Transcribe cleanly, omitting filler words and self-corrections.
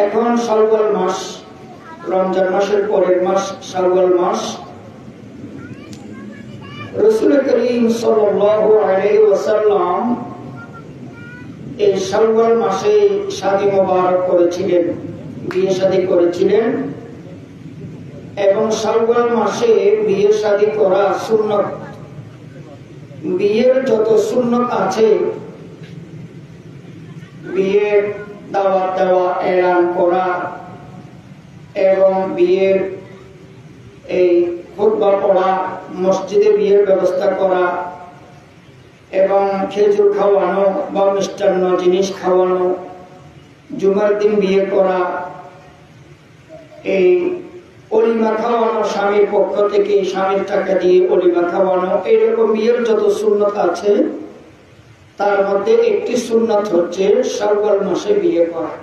এখন শাওয়াল মাস, রমজান মাসের পরের মাস শাওয়াল মাস। রাসূল করিম সাল্লাল্লাহু আলাইহি ওয়াসাল্লাম এই শাওয়াল মাসে শাদী মোবারক করেছিলেন, বিয়ে শাদী করেছিলেন। এবং শাওয়াল মাসে বিয়ে শাদী করা সুন্নত। বিয়ের যত সুন্নত আছে, বিয়ের দাওয়াত দেওয়া, এলান করা এবং বিয়ের এই খুতবা পড়া, মসজিদে বিয়ের ব্যবস্থা করা এবং খেজুর খাওয়ানো বা মিষ্টান্ন জিনিস খাওয়ানো, জুমার দিন বিয়ে করা, এই অলিমা খাওয়ানো, স্বামীর পক্ষ থেকে স্বামীর টাকা দিয়ে অলিমা খাওয়ানো, এইরকম বিয়ের যত সুন্নত আছে তার মধ্যে একটি সুন্নত হচ্ছে শাওয়াল মাসে বিয়ে করা।